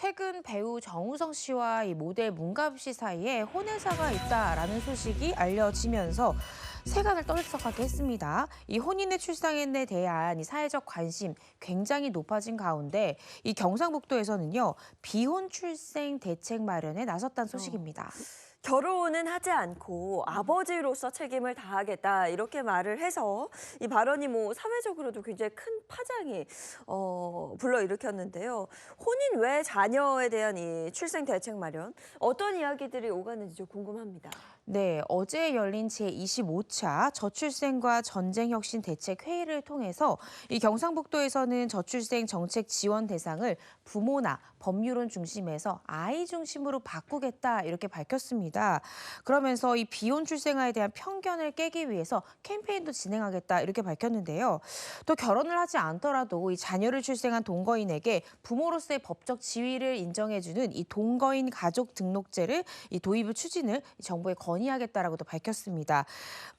최근 배우 정우성 씨와 이 모델 문가엽 씨 사이에 혼외자가 있다라는 소식이 알려지면서 세간을 떠들썩하게 했습니다. 이 혼인의 출산에 대한 이 사회적 관심 굉장히 높아진 가운데 이 경상북도에서는요, 비혼 출생 대책 마련에 나섰다는 소식입니다. 결혼은 하지 않고 아버지로서 책임을 다하겠다 이렇게 말을 해서 이 발언이 사회적으로도 굉장히 큰 파장이 불러일으켰는데요. 혼인 외 자녀에 대한 이 출생 대책 마련 어떤 이야기들이 오가는지 좀 궁금합니다. 네, 어제 열린 제25차 저출생과 전쟁혁신 대책 회의를 통해서 이 경상북도에서는 저출생 정책 지원 대상을 부모나 법률론 중심에서 아이 중심으로 바꾸겠다 이렇게 밝혔습니다. 그러면서 이 비혼 출생아에 대한 편견을 깨기 위해서 캠페인도 진행하겠다 이렇게 밝혔는데요. 또 결혼을 하지 않더라도 이 자녀를 출생한 동거인에게 부모로서의 법적 지위를 인정해주는 이 동거인 가족 등록제를 이 도입을 추진을 정부에 건의하겠다라고도 밝혔습니다.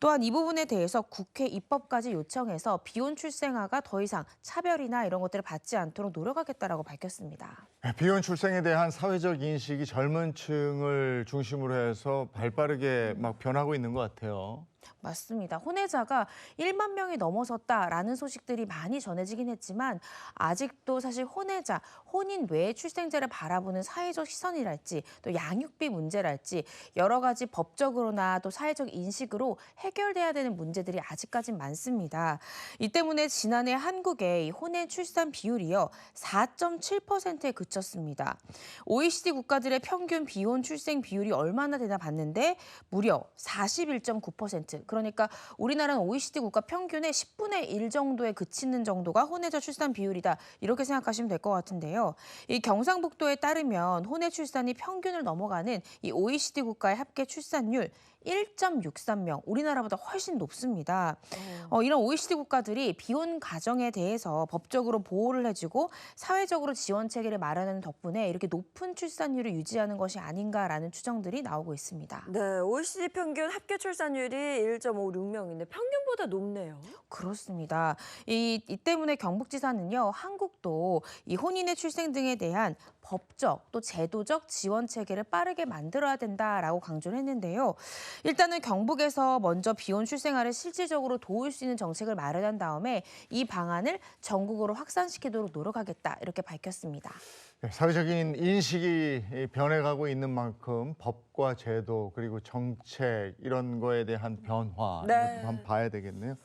또한 이 부분에 대해서 국회 입법까지 요청해서 비혼 출생아가 더 이상 차별이나 이런 것들을 받지 않도록 노력하겠다라고 밝혔습니다. 비혼 출생에 대한 사회적 인식이 젊은 층을 중심으로 해서 발빠르게 막 변하고 있는 것 같아요. 맞습니다. 혼외자가 1만 명이 넘어섰다라는 소식들이 많이 전해지긴 했지만 아직도 사실 혼외자, 혼인 외의 출생자를 바라보는 사회적 시선이랄지 또 양육비 문제랄지 여러 가지 법적으로나 또 사회적 인식으로 해결돼야 되는 문제들이 아직까진 많습니다. 이 때문에 지난해 한국의 이 혼외 출산 비율이요 4.7%에 그쳤습니다. OECD 국가들의 평균 비혼 출생 비율이 얼마나 되나 봤는데 무려 41.9%. 그러니까 우리나라는 OECD 국가 평균의 10분의 1 정도에 그치는 정도가 혼외자 출산 비율이다. 이렇게 생각하시면 될 것 같은데요. 이 경상북도에 따르면 혼외 출산이 평균을 넘어가는 이 OECD 국가의 합계 출산율 1.63명, 우리나라보다 훨씬 높습니다. 이런 OECD 국가들이 비혼 가정에 대해서 법적으로 보호를 해주고 사회적으로 지원 체계를 마련하는 덕분에 이렇게 높은 출산율을 유지하는 것이 아닌가라는 추정들이 나오고 있습니다. 네, OECD 평균 합계 출산율이 1.56명인데 평균보다 높네요. 그렇습니다. 이 때문에 경북지사는요, 한국도 이 혼인의 출생 등에 대한 법적 또 제도적 지원 체계를 빠르게 만들어야 된다라고 강조를 했는데요. 일단은 경북에서 먼저 비혼 출생아를 실질적으로 도울 수 있는 정책을 마련한 다음에 이 방안을 전국으로 확산시키도록 노력하겠다 이렇게 밝혔습니다. 사회적인 인식이 변해가고 있는 만큼 법과 제도 그리고 정책 이런 거에 대한 변화 네. 이것도 한번 봐야 되겠네요.